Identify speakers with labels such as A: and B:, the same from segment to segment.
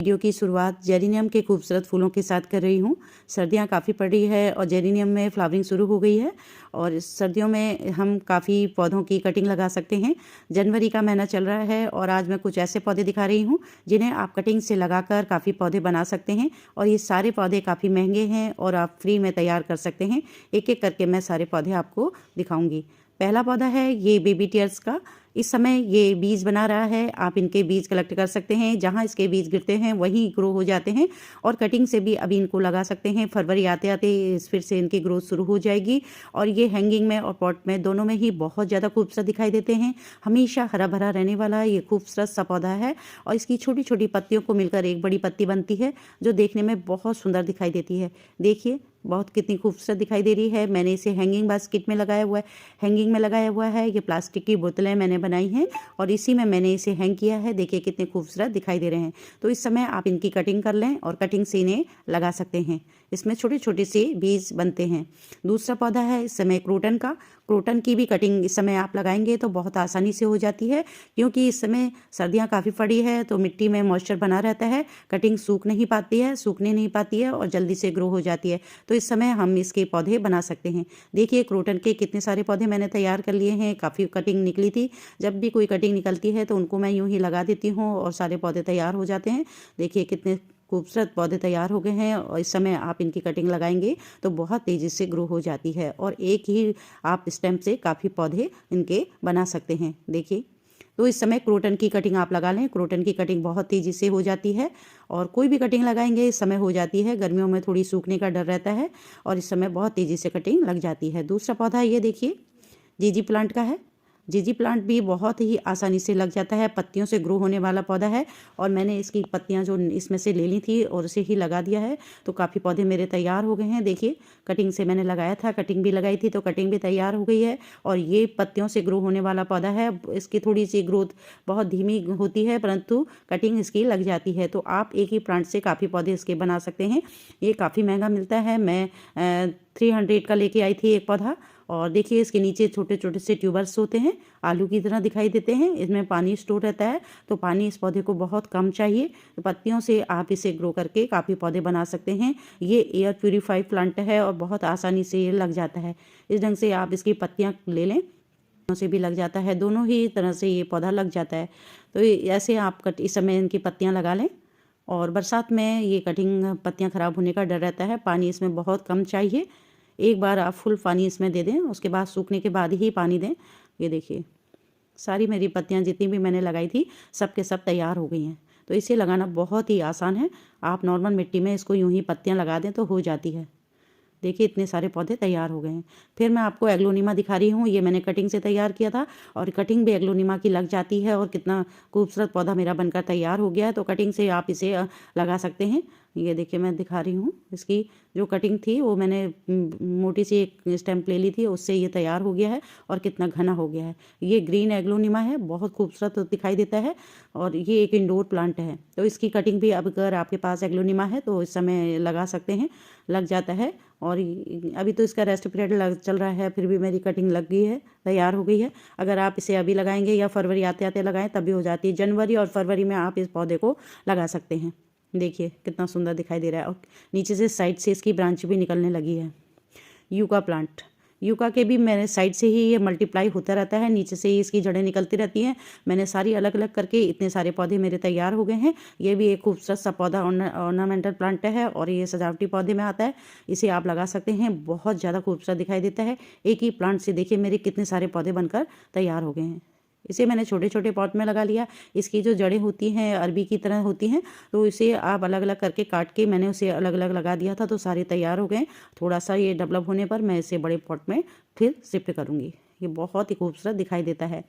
A: Video की शुरुआत geranium के खूबसूरत फूलों के साथ कर रही हूँ। सर्दियाँ काफ़ी पड़ रही है और जेरेनियम में फ्लावरिंग शुरू हो गई है और इस सर्दियों में हम काफ़ी पौधों की कटिंग लगा सकते हैं। जनवरी का महीना चल रहा है और आज मैं कुछ ऐसे पौधे दिखा रही हूँ जिन्हें आप कटिंग से लगाकर काफ़ी पौधे बना सकते हैं और ये सारे पौधे काफ़ी महंगे हैं और आप फ्री में तैयार कर सकते हैं। एक एक करके मैं सारे पौधे आपको दिखाऊंगी। पहला पौधा है ये बेबी टीयर्स का। इस समय ये बीज बना रहा है। आप इनके बीज कलेक्ट कर सकते हैं। जहाँ इसके बीज गिरते हैं वहीं ग्रो हो जाते हैं और कटिंग से भी अभी इनको लगा सकते हैं। फरवरी आते आते फिर से इनकी ग्रोथ शुरू हो जाएगी और ये हैंगिंग में और पॉट में दोनों में ही बहुत ज़्यादा खूबसूरत दिखाई देते हैं। हमेशा हरा भरा रहने वाला ये खूबसूरत सा पौधा है और इसकी छोटी छोटी पत्तियों को मिलकर एक बड़ी पत्ती बनती है जो देखने में बहुत सुंदर दिखाई देती है। देखिए बहुत कितनी खूबसूरत दिखाई दे रही है। मैंने इसे हैंगिंग बास्केट में लगाया हुआ है, हैंगिंग में लगाया हुआ है। ये प्लास्टिक की बोतलें मैंने बनाई हैं और इसी में मैंने इसे हैंग किया है। देखिए कितने खूबसूरत दिखाई दे रहे हैं। तो इस समय आप इनकी कटिंग कर लें और कटिंग से इन्हें लगा सकते हैं। इसमें छोटे छोटे से बीज बनते हैं। दूसरा पौधा है इस समय क्रोटन का। क्रोटन की भी कटिंग इस समय आप लगाएंगे तो बहुत आसानी से हो जाती है क्योंकि इस समय सर्दियाँ काफ़ी पड़ी है तो मिट्टी में मॉइस्चर बना रहता है। कटिंग सूखने नहीं पाती है और जल्दी से ग्रो हो जाती है। तो इस समय हम इसके पौधे बना सकते हैं। देखिए क्रोटन के कितने सारे पौधे मैंने तैयार कर लिए हैं। काफ़ी कटिंग निकली थी। जब भी कोई कटिंग निकलती है तो उनको मैं यूं ही लगा देती हूँ और सारे पौधे तैयार हो जाते हैं। देखिए कितने खूबसूरत पौधे तैयार हो गए हैं और इस समय आप इनकी कटिंग लगाएंगे तो बहुत तेज़ी से ग्रो हो जाती है और एक ही आप स्टेम से काफ़ी पौधे इनके बना सकते हैं। देखिए तो इस समय क्रोटन की कटिंग आप लगा लें। क्रोटन की कटिंग बहुत तेज़ी से हो जाती है और कोई भी कटिंग लगाएंगे इस समय हो जाती है। गर्मियों में थोड़ी सूखने का डर रहता है और इस समय बहुत तेज़ी से कटिंग लग जाती है। दूसरा पौधा ये देखिए जीजी प्लांट का है। जीजी प्लांट भी बहुत ही आसानी से लग जाता है। पत्तियों से ग्रो होने वाला पौधा है और मैंने इसकी पत्तियां जो इसमें से ले ली थी और उसे ही लगा दिया है तो काफ़ी पौधे मेरे तैयार हो गए हैं। देखिए कटिंग से मैंने लगाया था, कटिंग भी लगाई थी तो कटिंग भी तैयार हो गई है और ये पत्तियों से ग्रो होने वाला पौधा है। इसकी थोड़ी सी ग्रोथ बहुत धीमी होती है परंतु कटिंग इसकी लग जाती है। तो आप एक ही प्लांट से काफ़ी पौधे इसके बना सकते हैं। ये काफ़ी महंगा मिलता है। मैं 300 का लेके आई थी एक पौधा और देखिए इसके नीचे छोटे छोटे से ट्यूबर्स होते हैं, आलू की तरह दिखाई देते हैं। इसमें पानी स्टोर रहता है तो पानी इस पौधे को बहुत कम चाहिए। तो पत्तियों से आप इसे ग्रो करके काफ़ी पौधे बना सकते हैं। ये एयर प्यूरीफाई प्लांट है और बहुत आसानी से ये लग जाता है। इस ढंग से आप इसकी पत्तियाँ ले लें से भी लग जाता है। दोनों ही तरह से ये पौधा लग जाता है। तो ऐसे आप इस समय इनकी पत्तियाँ लगा लें और बरसात में ये कटिंग पत्तियाँ ख़राब होने का डर रहता है। पानी इसमें बहुत कम चाहिए। एक बार आप फुल पानी इसमें दे दें, उसके बाद सूखने के बाद ही पानी दें। ये देखिए सारी मेरी पत्तियां जितनी भी मैंने लगाई थी सब के सब तैयार हो गई हैं। तो इसे लगाना बहुत ही आसान है। आप नॉर्मल मिट्टी में इसको यूं ही पत्तियां लगा दें तो हो जाती है। देखिए इतने सारे पौधे तैयार हो गए हैं। फिर मैं आपको एग्लोनिमा दिखा रही हूँ। ये मैंने कटिंग से तैयार किया था और कटिंग भी एग्लोनिमा की लग जाती है और कितना खूबसूरत पौधा मेरा बनकर तैयार हो गया है। तो कटिंग से आप इसे लगा सकते हैं। ये देखिए मैं दिखा रही हूँ। इसकी जो कटिंग थी वो मैंने मोटी सी एक स्टेम्प ले ली थी, उससे ये तैयार हो गया है और कितना घना हो गया है। ये ग्रीन एग्लोनिमा है, बहुत खूबसूरत दिखाई देता है और ये एक इंडोर प्लांट है। तो इसकी कटिंग भी अब अगर आपके पास एग्लोनिमा है तो इस समय लगा सकते हैं, लग जाता है। और अभी तो इसका रेस्ट पीरियड चल रहा है फिर भी मेरी कटिंग लग गई है, तैयार हो गई है। अगर आप इसे अभी लगाएंगे या फरवरी आते आते लगाएं तब भी हो जाती है। जनवरी और फरवरी में आप इस पौधे को लगा सकते हैं। देखिए कितना सुंदर दिखाई दे रहा है और नीचे से साइड से इसकी ब्रांच भी निकलने लगी है। यूका प्लांट, यूका के भी मैंने साइड से ही ये मल्टीप्लाई होता रहता है, नीचे से ही इसकी जड़ें निकलती रहती हैं। मैंने सारी अलग अलग करके इतने सारे पौधे मेरे तैयार हो गए हैं। ये भी एक खूबसूरत सा पौधा ऑर्नामेंटल प्लांट है और ये सजावटी पौधे में आता है। इसे आप लगा सकते हैं, बहुत ज़्यादा खूबसूरत दिखाई देता है। एक ही प्लांट से देखिए मेरे कितने सारे पौधे बनकर तैयार हो गए हैं। इसे मैंने छोटे छोटे पॉट में लगा लिया। इसकी जो जड़ें होती हैं अरबी की तरह होती हैं तो इसे आप अलग अलग करके काट के मैंने उसे अलग अलग लगा दिया था तो सारे तैयार हो गए। थोड़ा सा ये डेवलप होने पर मैं इसे बड़े पॉट में फिर शिफ्ट करूँगी। ये बहुत ही खूबसूरत दिखाई देता है।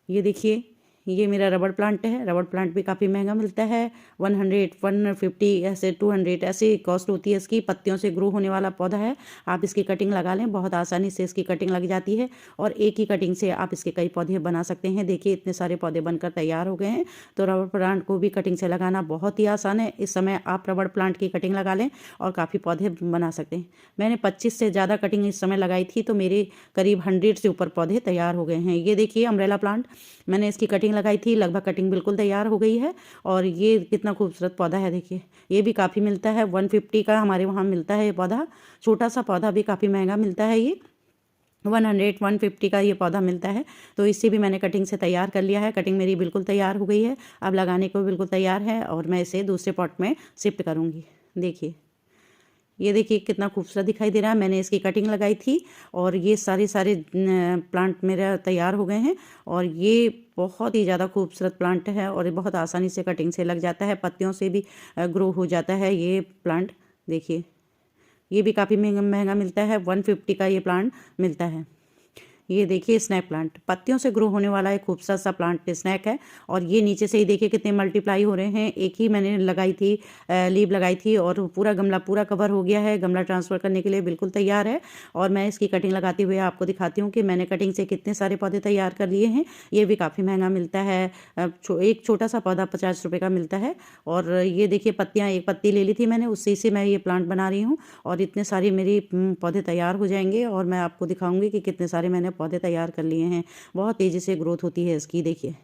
A: ये देखिए ये मेरा रबड़ प्लांट है। रबड़ प्लांट भी काफ़ी महंगा मिलता है। 100, 150 ऐसे 200 ऐसे कॉस्ट होती है इसकी। पत्तियों से ग्रो होने वाला पौधा है। आप इसकी कटिंग लगा लें, बहुत आसानी से इसकी कटिंग लग जाती है और एक ही कटिंग से आप इसके कई पौधे बना सकते हैं। देखिए इतने सारे पौधे बनकर तैयार हो गए हैं। तो रबड़ प्लांट को भी कटिंग से लगाना बहुत ही आसान है। इस समय आप रबड़ प्लांट की कटिंग लगा लें और काफ़ी पौधे बना सकते हैं। मैंने 25 से ज़्यादा कटिंग इस समय लगाई थी तो मेरे करीब 100 से ऊपर पौधे तैयार हो गए हैं। ये देखिए अम्ब्रेला प्लांट, मैंने इसकी कटिंग लगाई थी, लगभग कटिंग बिल्कुल तैयार हो गई है। और ये कितना खूबसूरत पौधा है, देखिए ये भी काफ़ी मिलता है, 150 का हमारे वहाँ मिलता है ये पौधा। छोटा सा पौधा भी काफ़ी महंगा मिलता है, ये 150 का ये पौधा मिलता है। तो इससे भी मैंने कटिंग से तैयार कर लिया है। कटिंग मेरी बिल्कुल तैयार हो गई है, अब लगाने को बिल्कुल तैयार है और मैं इसे दूसरे पॉट में शिफ्ट करूँगी। देखिए ये देखिए कितना खूबसूरत दिखाई दे रहा है। मैंने इसकी कटिंग लगाई थी और ये सारे सारे प्लांट मेरा तैयार हो गए हैं। और ये बहुत ही ज़्यादा खूबसूरत प्लांट है और ये बहुत आसानी से कटिंग से लग जाता है, पत्तियों से भी ग्रो हो जाता है ये प्लांट। देखिए ये भी काफ़ी महंगा मिलता है, 150 का ये प्लांट मिलता है। ये देखिए स्नैक प्लांट, पत्तियों से ग्रो होने वाला एक खूबसूरत सा प्लांट स्नैक है। और ये नीचे से ही देखिए कितने मल्टीप्लाई हो रहे हैं। एक ही मैंने लगाई थी, लीव लगाई थी और पूरा गमला पूरा कवर हो गया है। गमला ट्रांसफ़र करने के लिए बिल्कुल तैयार है। और मैं इसकी कटिंग लगाते हुए आपको दिखाती हूँ कि मैंने कटिंग से कितने सारे पौधे तैयार कर लिए हैं। ये भी काफ़ी महंगा मिलता है, एक छोटा सा पौधा 50 रुपये का मिलता है। और ये देखिए पत्तियाँ, एक पत्ती ले ली थी मैंने, उसी से मैं ये प्लांट बना रही हूँ। और इतने सारे मेरी पौधे तैयार हो जाएंगे और मैं आपको दिखाऊंगी कि कितने सारे मैंने पौधे तैयार कर लिए हैं। बहुत तेज़ी से ग्रोथ होती है इसकी, देखिए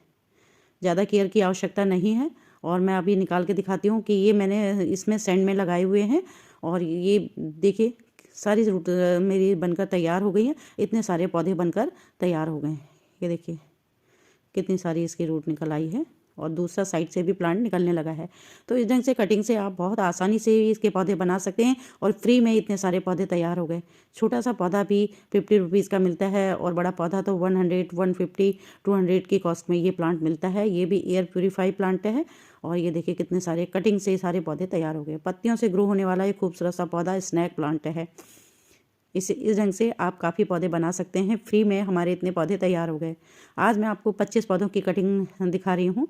A: ज़्यादा केयर की आवश्यकता नहीं है। और मैं अभी निकाल के दिखाती हूँ कि ये मैंने इसमें सैंड में लगाए हुए हैं। और ये देखिए सारी रूट मेरी बनकर तैयार हो गई हैं, इतने सारे पौधे बनकर तैयार हो गए हैं। ये देखिए कितनी सारी इसकी रूट निकल आई है और दूसरा साइड से भी प्लांट निकलने लगा है। तो इस ढंग से कटिंग से आप बहुत आसानी से इसके पौधे बना सकते हैं और फ्री में इतने सारे पौधे तैयार हो गए। छोटा सा पौधा भी 50 रुपीज़ का मिलता है और बड़ा पौधा तो 100, 150, 200 की कॉस्ट में ये प्लांट मिलता है। ये भी एयर प्योरीफाई प्लांट है। और ये देखिए कितने सारे कटिंग से सारे पौधे तैयार हो गए। पत्तियों से ग्रो होने वाला एक खूबसूरत सा पौधा स्नैक प्लांट है। इस ढंग से आप काफ़ी पौधे बना सकते हैं, फ्री में हमारे इतने पौधे तैयार हो गए। आज मैं आपको 25 पौधों की कटिंग दिखा रही हूँ।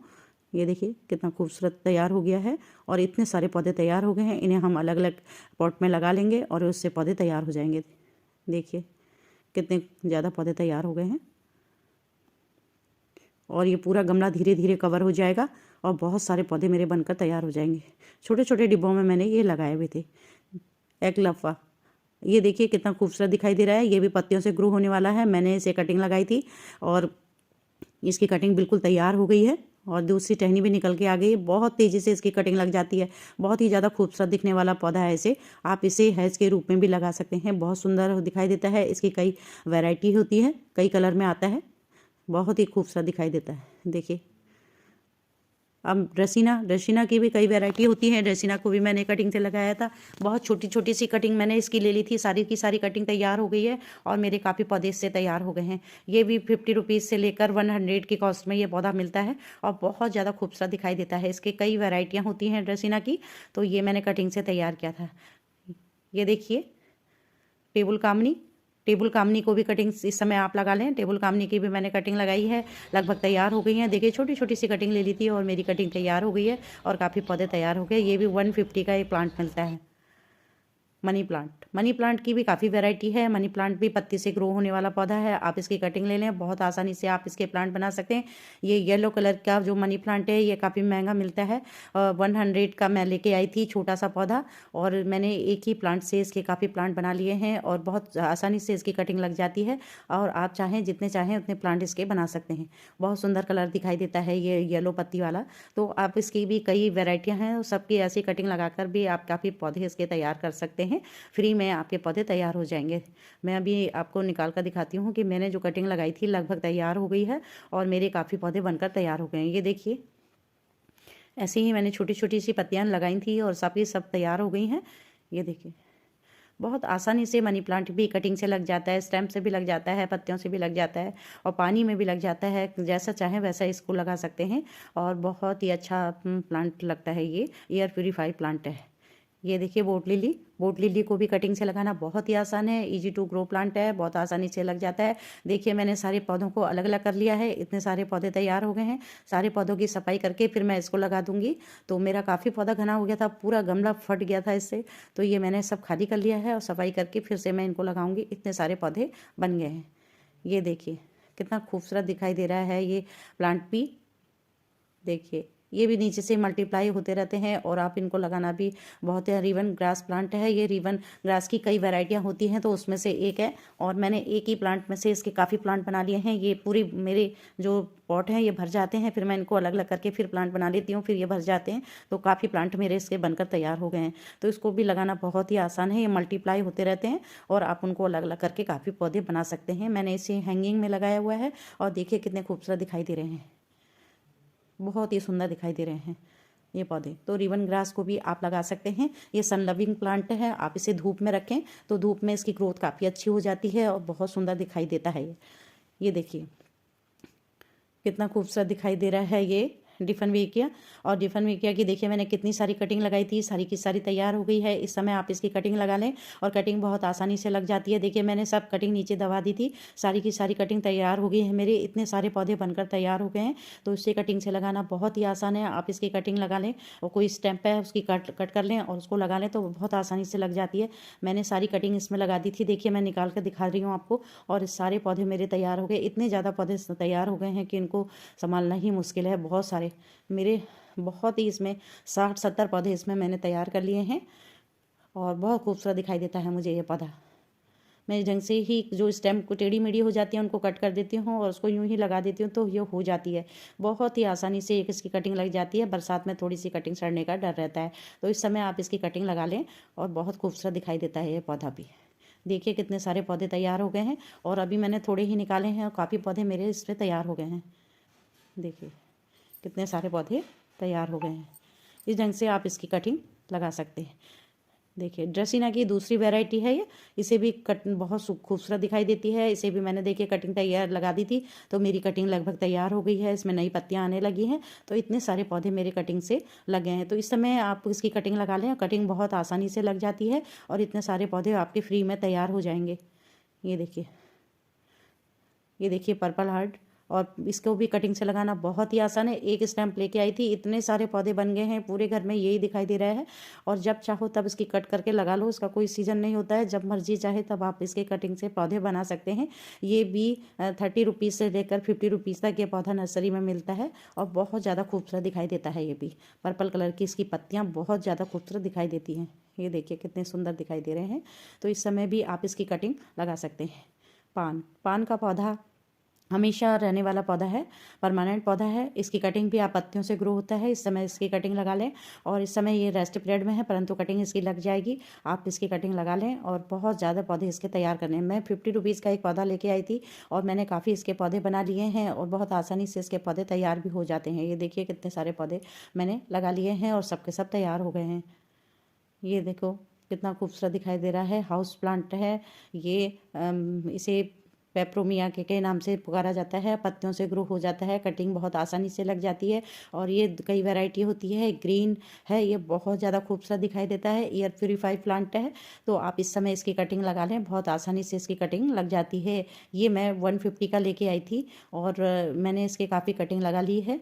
A: ये देखिए कितना खूबसूरत तैयार हो गया है और इतने सारे पौधे तैयार हो गए हैं। इन्हें हम अलग अलग पॉट में लगा लेंगे और उससे पौधे तैयार हो जाएंगे। देखिए कितने ज़्यादा पौधे तैयार हो गए हैं और ये पूरा गमला धीरे धीरे कवर हो जाएगा और बहुत सारे पौधे मेरे बनकर तैयार हो जाएंगे। छोटे छोटे डिब्बों में मैंने ये लगाए हुए थे, एक लफा। ये देखिए कितना खूबसूरत दिखाई दे रहा है। ये भी पत्तियों से ग्रो होने वाला है। मैंने इसे कटिंग लगाई थी और इसकी कटिंग बिल्कुल तैयार हो गई है और दूसरी टहनी भी निकल के आ गई। बहुत तेज़ी से इसकी कटिंग लग जाती है। बहुत ही ज़्यादा खूबसूरत दिखने वाला पौधा है। इसे आप इसे हैज के रूप में भी लगा सकते हैं, बहुत सुंदर दिखाई देता है। इसकी कई वैरायटी होती है, कई कलर में आता है, बहुत ही खूबसूरत दिखाई देता है। देखिए अब ड्रेसिना की भी कई वैरायटी होती है। ड्रेसिना को भी मैंने कटिंग से लगाया था। बहुत छोटी छोटी सी कटिंग मैंने इसकी ले ली थी, सारी की सारी कटिंग तैयार हो गई है और मेरे काफ़ी पौधे इससे तैयार हो गए हैं। ये भी 50 रुपीज़ से लेकर 100 की कॉस्ट में ये पौधा मिलता है और बहुत ज़्यादा खूबसूरत दिखाई देता है। इसके कई वैरायटियाँ होती हैं ड्रेसिना की, तो ये मैंने कटिंग से तैयार किया था। ये देखिए टेबल कामनी को भी कटिंग इस समय आप लगा लें। टेबल कामनी की भी मैंने कटिंग लगाई है, लगभग तैयार हो गई है। देखिए छोटी छोटी सी कटिंग ले ली थी और मेरी कटिंग तैयार हो गई है और काफ़ी पौधे तैयार हो गए। ये भी 150 का एक प्लांट मिलता है। मनी प्लांट की भी काफ़ी वैरायटी है। मनी प्लांट भी पत्ती से ग्रो होने वाला पौधा है। आप इसकी कटिंग ले लें, बहुत आसानी से आप इसके प्लांट बना सकते हैं। ये येलो कलर का जो मनी प्लांट है ये काफ़ी महंगा मिलता है। 100 का मैं लेके आई थी छोटा सा पौधा और मैंने एक ही प्लांट से इसके काफ़ी प्लांट बना लिए हैं और बहुत आसानी से इसकी कटिंग लग जाती है। और आप चाहें जितने चाहें उतने प्लांट इसके बना सकते हैं। बहुत सुंदर कलर दिखाई देता है ये येलो पत्ती वाला। तो आप इसकी भी कई वेराइटियाँ हैं, सबकी ऐसी कटिंग लगाकर भी आप काफ़ी पौधे इसके तैयार कर सकते हैं। फ्री में आपके पौधे तैयार हो जाएंगे। मैं अभी आपको निकाल कर दिखाती हूँ कि मैंने जो कटिंग लगाई थी लगभग तैयार हो गई है और मेरे काफ़ी पौधे बनकर तैयार हो गए हैं। ये देखिए ऐसे ही मैंने छोटी छोटी सी पत्तियाँ लगाई थी और सबकी सब तैयार हो गई हैं। ये देखिए बहुत आसानी से मनी प्लांट भी कटिंग से लग जाता है, स्टेम से भी लग जाता है, पत्तियों से भी लग जाता है और पानी में भी लग जाता है। जैसा चाहें वैसा इसको लगा सकते हैं और बहुत ही अच्छा प्लांट लगता है। ये एयर प्योरीफाई प्लांट है। ये देखिए बोट लिली को भी कटिंग से लगाना बहुत ही आसान है। इजी टू ग्रो प्लांट है, बहुत आसानी से लग जाता है। देखिए मैंने सारे पौधों को अलग अलग कर लिया है, इतने सारे पौधे तैयार हो गए हैं। सारे पौधों की सफाई करके फिर मैं इसको लगा दूंगी। तो मेरा काफ़ी पौधा घना हो गया था, पूरा गमला फट गया था इससे, तो ये मैंने सब खाली कर लिया है और सफाई करके फिर से मैं इनको लगाऊंगी। इतने सारे पौधे बन गए हैं। ये देखिए कितना खूबसूरत दिखाई दे रहा है ये प्लांट भी। देखिए ये भी नीचे से मल्टीप्लाई होते रहते हैं और आप इनको लगाना भी बहुत है। रिवन ग्रास प्लांट है ये। रिवन ग्रास की कई वैरायटियां होती हैं तो उसमें से एक है, और मैंने एक ही प्लांट में से इसके काफ़ी प्लांट बना लिए हैं। ये पूरी मेरे जो पॉट हैं ये भर जाते हैं, फिर मैं इनको अलग अलग करके फिर प्लांट बना लेती हूँ, फिर ये भर जाते हैं, तो काफ़ी प्लांट मेरे इसके बनकर तैयार हो गए हैं। तो इसको भी लगाना बहुत ही आसान है, ये मल्टीप्लाई होते रहते हैं और आप उनको अलग अलग करके काफ़ी पौधे बना सकते हैं। मैंने इसे हैंगिंग में लगाया हुआ है और देखिए कितने खूबसूरत दिखाई दे रहे हैं, बहुत ही सुंदर दिखाई दे रहे हैं ये पौधे। तो रिवन ग्रास को भी आप लगा सकते हैं। ये सन लविंग प्लांट है, आप इसे धूप में रखें तो धूप में इसकी ग्रोथ काफ़ी अच्छी हो जाती है और बहुत सुंदर दिखाई देता है ये देखिए कितना खूबसूरत दिखाई दे रहा है ये डिफनविकिया। और डिफनविकिया की देखिए मैंने कितनी सारी कटिंग लगाई थी, सारी की सारी तैयार हो गई है। इस समय आप इसकी कटिंग लगा लें और कटिंग बहुत आसानी से लग जाती है। देखिए मैंने सब कटिंग नीचे दबा दी थी, सारी की सारी कटिंग तैयार हो गई है मेरे। इतने सारे पौधे बनकर तैयार हो गए हैं, तो इससे कटिंग से लगाना बहुत ही आसान है। आप इसकी कटिंग लगा लें और कोई स्टेम्प है उसकी कट कर लें और उसको लगा लें तो बहुत आसानी से लग जाती है। मैंने सारी कटिंग इसमें लगा दी थी, देखिए मैं निकाल कर दिखा रही हूँ आपको। और सारे पौधे मेरे तैयार हो गए, इतने ज़्यादा पौधे तैयार हो गए हैं कि इनको संभालना ही मुश्किल है। बहुत सारे मेरे बहुत ही इसमें 60-70 पौधे इसमें मैंने तैयार कर लिए हैं और बहुत खूबसूरत दिखाई देता है मुझे ये पौधा। मैं ढंग से ही जो स्टेम को टेढ़ी मेढ़ी हो जाती है उनको कट कर देती हूँ और उसको यूं ही लगा देती हूँ तो ये हो जाती है। बहुत ही आसानी से एक इसकी कटिंग लग जाती है। बरसात में थोड़ी सी कटिंग सड़ने का डर रहता है, तो इस समय आप इसकी कटिंग लगा लें और बहुत खूबसूरत दिखाई देता है ये पौधा भी। देखिए कितने सारे पौधे तैयार हो गए हैं और अभी मैंने थोड़े ही निकाले हैं और काफ़ी पौधे मेरे इसमें तैयार हो गए हैं। देखिए कितने सारे पौधे तैयार हो गए हैं। इस ढंग से आप इसकी कटिंग लगा सकते हैं। देखिए ड्रेसिना की दूसरी वैरायटी है ये, इसे भी कट बहुत खूबसूरत दिखाई देती है। इसे भी मैंने देखिए कटिंग तैयार लगा दी थी तो मेरी कटिंग लगभग तैयार हो गई है। इसमें नई पत्तियां आने लगी हैं, तो इतने सारे पौधे मेरे कटिंग से लगे हैं। तो इस समय आप इसकी कटिंग लगा लें, कटिंग बहुत आसानी से लग जाती है और इतने सारे पौधे आपके फ्री में तैयार हो जाएंगे। ये देखिए पर्पल हार्ट, और इसको भी कटिंग से लगाना बहुत ही आसान है। एक स्टैम्प लेके आई थी, इतने सारे पौधे बन गए हैं, पूरे घर में यही दिखाई दे रहा है। और जब चाहो तब इसकी कट करके लगा लो, इसका कोई सीजन नहीं होता है, जब मर्जी चाहे तब आप इसके कटिंग से पौधे बना सकते हैं। ये भी 30 रुपीज़ से लेकर 50 रुपीज़ तक ये पौधा नर्सरी में मिलता है और बहुत ज़्यादा खूबसूरत दिखाई देता है। ये भी पर्पल कलर की इसकी पत्तियाँ बहुत ज़्यादा खूबसूरत दिखाई देती हैं। ये देखिए कितने सुंदर दिखाई दे रहे हैं। तो इस समय भी आप इसकी कटिंग लगा सकते हैं। पान का पौधा हमेशा रहने वाला पौधा है, परमानेंट पौधा है। इसकी कटिंग भी आप पत्तियों से ग्रो होता है। इस समय इसकी कटिंग लगा लें और इस समय ये रेस्ट पीरियड में है, परंतु कटिंग इसकी लग जाएगी। आप इसकी कटिंग लगा लें और बहुत ज़्यादा पौधे इसके तैयार करने हैं। मैं 50 रुपीज़ का एक पौधा लेके आई थी और मैंने काफ़ी इसके पौधे बना लिए हैं और बहुत आसानी से इसके पौधे तैयार भी हो जाते हैं। ये देखिए कितने सारे पौधे मैंने लगा लिए हैं और सबके सब तैयार हो गए हैं। ये देखो कितना खूबसूरत दिखाई दे रहा है। हाउस प्लांट है ये, इसे पेपरोमिया के नाम से पुकारा जाता है। पत्तियों से ग्रो हो जाता है, कटिंग बहुत आसानी से लग जाती है और ये कई वैरायटी होती है। ग्रीन है, ये बहुत ज़्यादा खूबसूरत दिखाई देता है। एयर प्योरीफाई प्लांट है, तो आप इस समय इसकी कटिंग लगा लें, बहुत आसानी से इसकी कटिंग लग जाती है। ये मैं 150 का लेके आई थी और मैंने इसके काफ़ी कटिंग लगा ली है।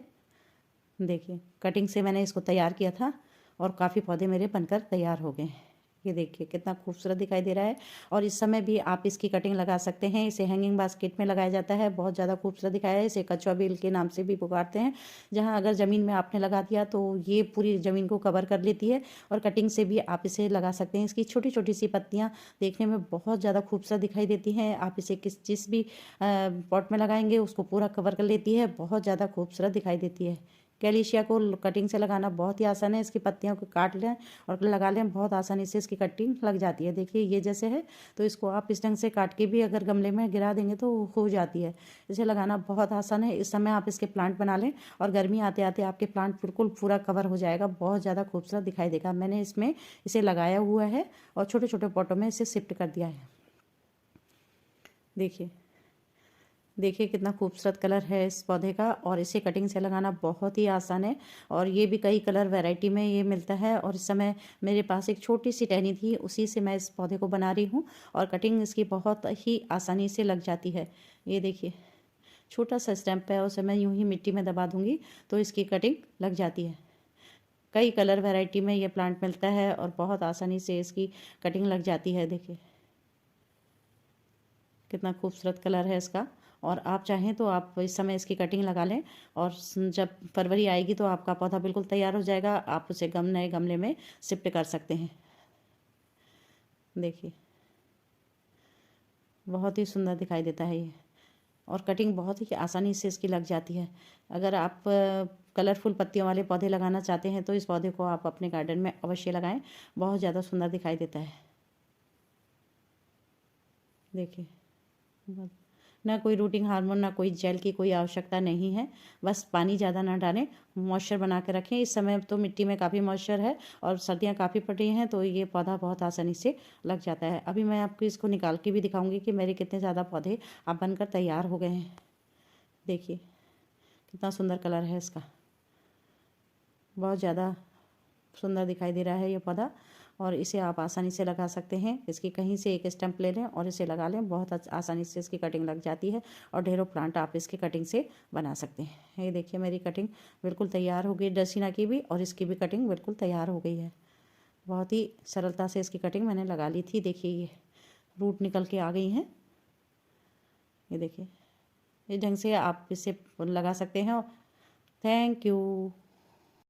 A: देखिए कटिंग से मैंने इसको तैयार किया था और काफ़ी पौधे मेरे बनकर तैयार हो गए हैं। ये देखिए कितना खूबसूरत दिखाई दे रहा है और इस समय भी आप इसकी कटिंग लगा सकते हैं। इसे हैंगिंग बास्केट में लगाया जाता है, बहुत ज़्यादा खूबसूरत दिखाया है। इसे कछुआ बेल के नाम से भी पुकारते हैं। जहाँ अगर ज़मीन में आपने लगा दिया तो ये पूरी ज़मीन को कवर कर लेती है और कटिंग से भी आप इसे लगा सकते हैं। इसकी छोटी छोटी सी पत्तियाँ देखने में बहुत ज़्यादा खूबसूरत दिखाई देती हैं। आप इसे जिस भी पॉट में लगाएंगे उसको पूरा कवर कर लेती है, बहुत ज़्यादा खूबसूरत दिखाई देती है। कैलिशिया को कटिंग से लगाना बहुत ही आसान है। इसकी पत्तियों को काट लें और लगा लें, बहुत आसानी से इसकी कटिंग लग जाती है। देखिए ये जैसे है, तो इसको आप इस ढंग से काट के भी अगर गमले में गिरा देंगे तो हो जाती है। इसे लगाना बहुत आसान है। इस समय आप इसके प्लांट बना लें और गर्मी आते आते आपके प्लांट बिल्कुल पूरा कवर हो जाएगा, बहुत ज़्यादा खूबसूरत दिखाई देगा। मैंने इसमें इसे लगाया हुआ है और छोटे छोटे पॉटों में इसे शिफ्ट कर दिया है। देखिए कितना खूबसूरत कलर है इस पौधे का और इसे कटिंग से लगाना बहुत ही आसान है। और ये भी कई कलर वैरायटी में ये मिलता है और इस समय मेरे पास एक छोटी सी टहनी थी, उसी से मैं इस पौधे को बना रही हूँ और कटिंग इसकी बहुत ही आसानी से लग जाती है। ये देखिए छोटा सा स्टैम्प है, उसे मैं यूँ ही मिट्टी में दबा दूँगी तो इसकी कटिंग लग जाती है। कई कलर वैरायटी में ये प्लांट मिलता है और बहुत आसानी से इसकी कटिंग लग जाती है। देखिए कितना खूबसूरत कलर है इसका और आप चाहें तो आप इस समय इसकी कटिंग लगा लें, और जब फरवरी आएगी तो आपका पौधा बिल्कुल तैयार हो जाएगा। आप उसे नए गमले में शिफ्ट कर सकते हैं। देखिए बहुत ही सुंदर दिखाई देता है ये, और कटिंग बहुत ही आसानी से इसकी लग जाती है। अगर आप कलरफुल पत्तियों वाले पौधे लगाना चाहते हैं तो इस पौधे को आप अपने गार्डन में अवश्य लगाएं, बहुत ज़्यादा सुंदर दिखाई देता है। देखिए ना कोई रूटिंग हार्मोन, ना कोई जेल की कोई आवश्यकता नहीं है। बस पानी ज़्यादा ना डालें, मॉइस्चर बना के रखें। इस समय तो मिट्टी में काफ़ी मॉइस्चर है और सर्दियाँ काफ़ी पड़ रही हैं, तो ये पौधा बहुत आसानी से लग जाता है। अभी मैं आपको इसको निकाल के भी दिखाऊंगी कि मेरे कितने ज़्यादा पौधे अब बनकर तैयार हो गए हैं। देखिए कितना सुंदर कलर है इसका, बहुत ज़्यादा सुंदर दिखाई दे रहा है ये पौधा, और इसे आप आसानी से लगा सकते हैं। इसकी कहीं से एक स्टैम्प ले लें और इसे लगा लें, बहुत आसानी से इसकी कटिंग लग जाती है और ढेरों प्लांट आप इसकी कटिंग से बना सकते हैं। ये देखिए मेरी कटिंग बिल्कुल तैयार हो गई, ड्रेसिना की भी और इसकी भी कटिंग बिल्कुल तैयार हो गई है। बहुत ही सरलता से इसकी कटिंग मैंने लगा ली थी। देखिए ये रूट निकल के आ गई हैं। ये देखिए इस ढंग से आप इसे लगा सकते हैं। Thank you.